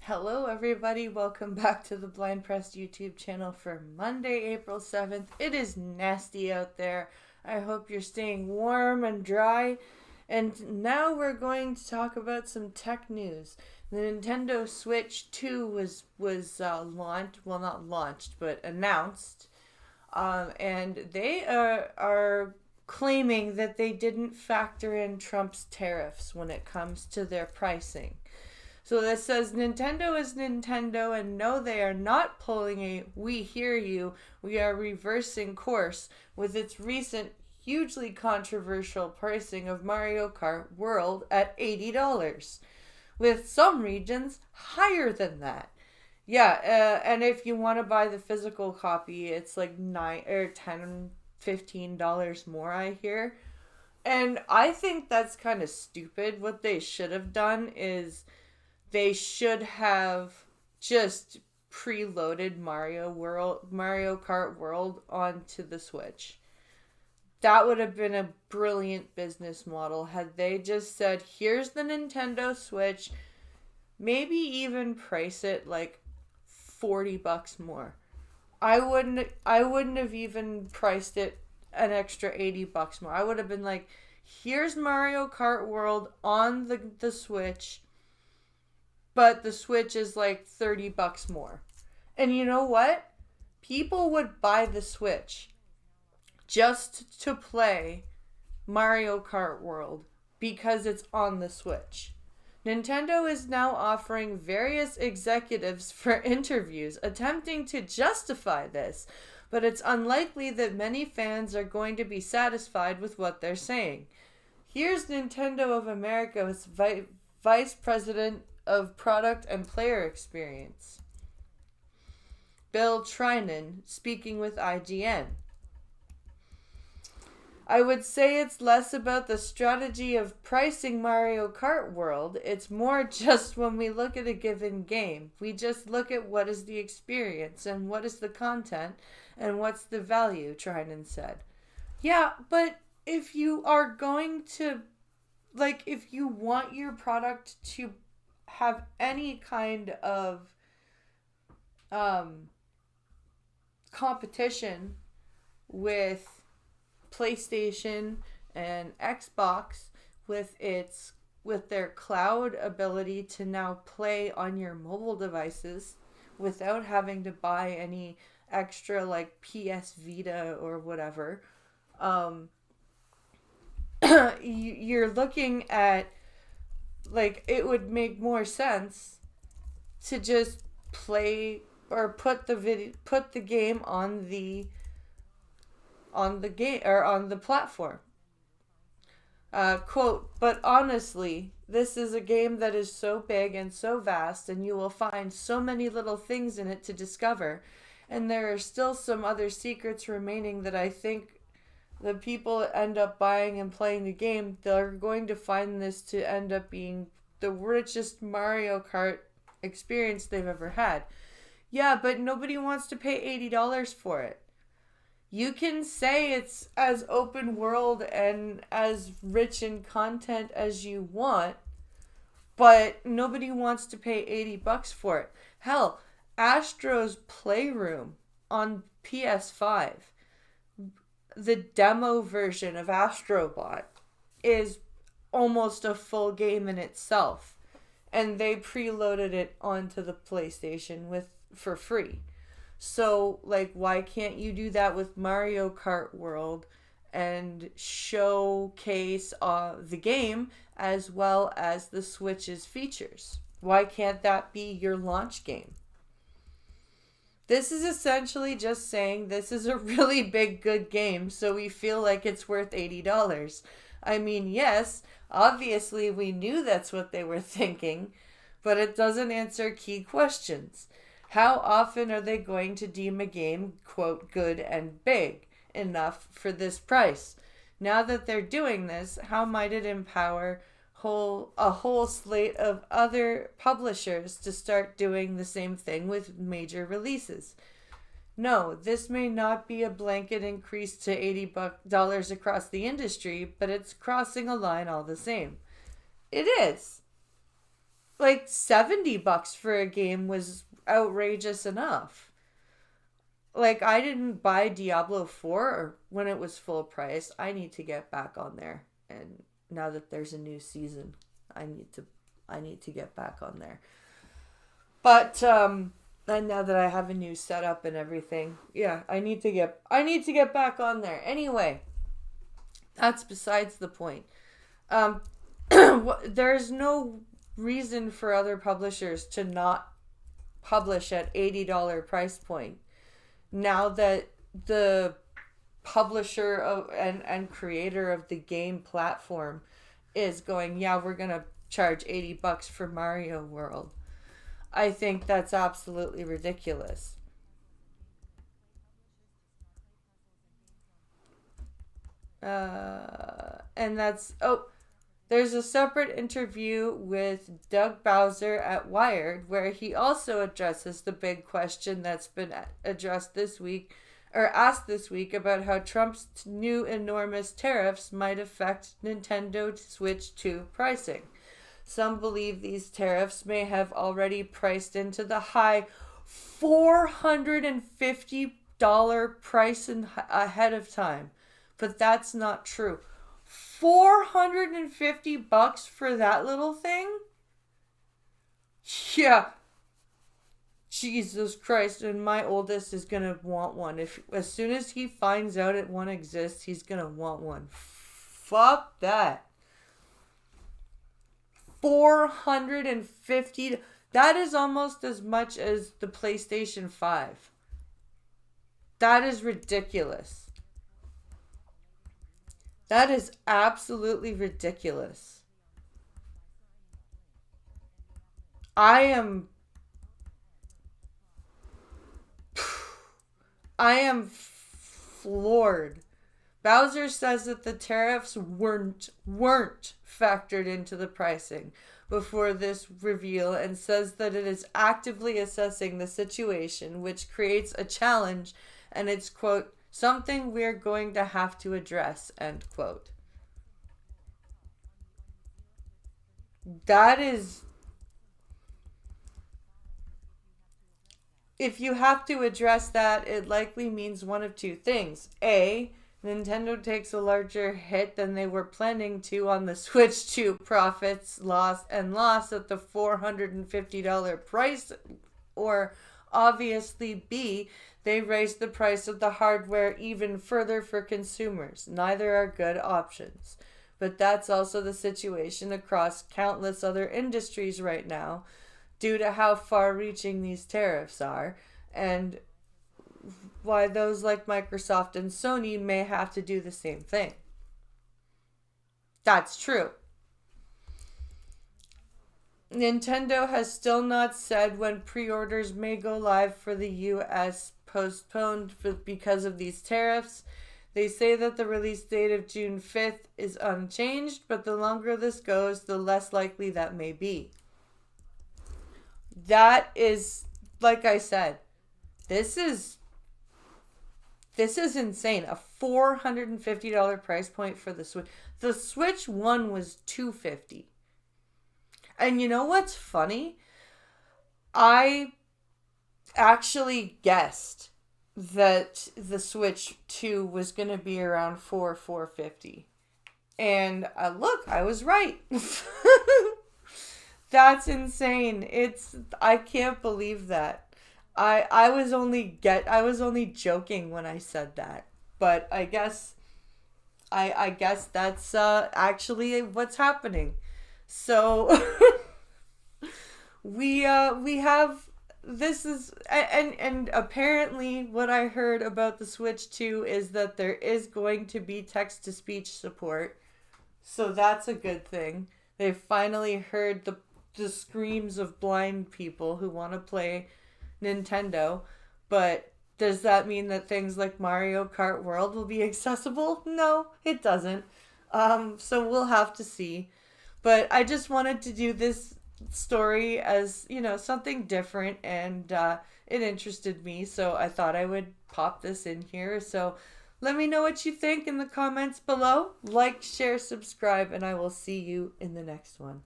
Hello, everybody. Welcome back to the Blind Press YouTube channel for Monday, April 7th. It is nasty out there. I hope you're staying warm and dry. And now we're going to talk about some tech news. The Nintendo Switch 2 was launched. Well, not launched, but announced. And they are claiming that they didn't factor in Trump's tariffs when it comes to their pricing. So this says Nintendo is Nintendo, and no, they are not pulling a "we hear you, we are reversing course" with its recent hugely controversial pricing of Mario Kart World at $80, with some regions higher than that. Yeah, and if you want to buy the physical copy, it's like $9 or $10, $15 more, I hear. And I think that's kind of stupid. What they should have done is they should have just preloaded Mario Kart World onto the Switch. That would have been a brilliant business model had they just said, "Here's the Nintendo Switch, maybe even price it like $40 more." I wouldn't have even priced it an extra $80 more. I would have been like, "Here's Mario Kart World on the Switch, but the Switch is like $30 more." And you know what? People would buy the Switch just to play Mario Kart World because it's on the Switch. Nintendo is now offering various executives for interviews attempting to justify this, but it's unlikely that many fans are going to be satisfied with what they're saying. Here's Nintendo of America's Vice President of Product and Player Experience, Bill Trinan, speaking with IGN. "I would say it's less about the strategy of pricing Mario Kart World. It's more just when we look at a given game, we just look at what is the experience and what is the content and what's the value," Trinan said. Yeah, but if you are going to, if you want your product to have any kind of competition with PlayStation and Xbox, with their cloud ability to now play on your mobile devices without having to buy any extra like PS Vita or whatever, you're looking at, like, it would make more sense to just play or put the game on the game or on the platform. Quote, "But honestly, this is a game that is so big and so vast, and you will find so many little things in it to discover. And there are still some other secrets remaining that I think the people end up buying and playing the game, they're going to find this to end up being the richest Mario Kart experience they've ever had." Yeah, but nobody wants to pay $80 for it. You can say it's as open world and as rich in content as you want, but nobody wants to pay $80 for it. Hell, Astro's Playroom on PS5, the demo version of Astrobot, is almost a full game in itself, and they preloaded it onto the PlayStation for free. So, why can't you do that with Mario Kart World and showcase the game as well as the Switch's features? Why can't that be your launch game? This is essentially just saying this is a really big, good game, so we feel like it's worth $80. I mean, yes, obviously we knew that's what they were thinking, but it doesn't answer key questions. How often are they going to deem a game, quote, "good and big" enough for this price? Now that they're doing this, how might it empower a whole slate of other publishers to start doing the same thing with major releases? No, this may not be a blanket increase to $80 across the industry, but it's crossing a line all the same. It is. like $70 for a game was outrageous enough. Like, I didn't buy Diablo 4 when it was full price. I need to get back on there. And now that there's a new season, I need to get back on there. But and now that I have a new setup and everything, yeah, I need to get back on there. Anyway, that's besides the point. There's no reason for other publishers to not publish at $80 price point. Now that the publisher of and creator of the game platform is going, yeah, we're gonna charge $80 for Mario World. I think that's absolutely ridiculous. And that's there's a separate interview with Doug Bowser at Wired where he also addresses the big question that's been addressed this week or asked this week about how Trump's new enormous tariffs might affect Nintendo Switch 2 pricing. Some believe these tariffs may have already priced into the high $450 price ahead of time, but that's not true. $450 for that little thing? Yeah. Jesus Christ, and my oldest is gonna want one. If as soon as he finds out it one exists, he's gonna want one. Fuck that. 450. That is almost as much as the PlayStation 5. That is ridiculous. That is absolutely ridiculous. I am I am floored. Bowser says that the tariffs weren't factored into the pricing before this reveal and says that it is actively assessing the situation, which creates a challenge and it's, quote, something we're going to have to address, end quote. That is, if you have to address that, it likely means one of two things. A, Nintendo takes a larger hit than they were planning to on the Switch 2 profits, loss at the $450 price. Or obviously B, they raised the price of the hardware even further for consumers. Neither are good options. But that's also the situation across countless other industries right now due to how far-reaching these tariffs are and why those like Microsoft and Sony may have to do the same thing. That's true. Nintendo has still not said when pre-orders may go live for the US, postponed because of these tariffs. They say that the release date of June 5th is unchanged, but the longer this goes, the less likely that may be. That is, like I said, this is insane. A $450 price point for the Switch. The Switch 1 was $250. And you know what's funny? I actually guessed that the Switch 2 was going to be around $450. And look, I was right. That's insane. I can't believe that. I was only joking when I said that. But I guess that's actually what's happening. So we have this is and apparently what I heard about the Switch 2 is that there is going to be text to speech support. So that's a good thing. They've finally heard the screams of blind people who want to play Nintendo. But does that mean that things like Mario Kart World will be accessible? No, it doesn't. So we'll have to see. But I just wanted to do this story as, something different, and it interested me, so I thought I would pop this in here. So let me know what you think in the comments below. Like, share, subscribe, and I will see you in the next one.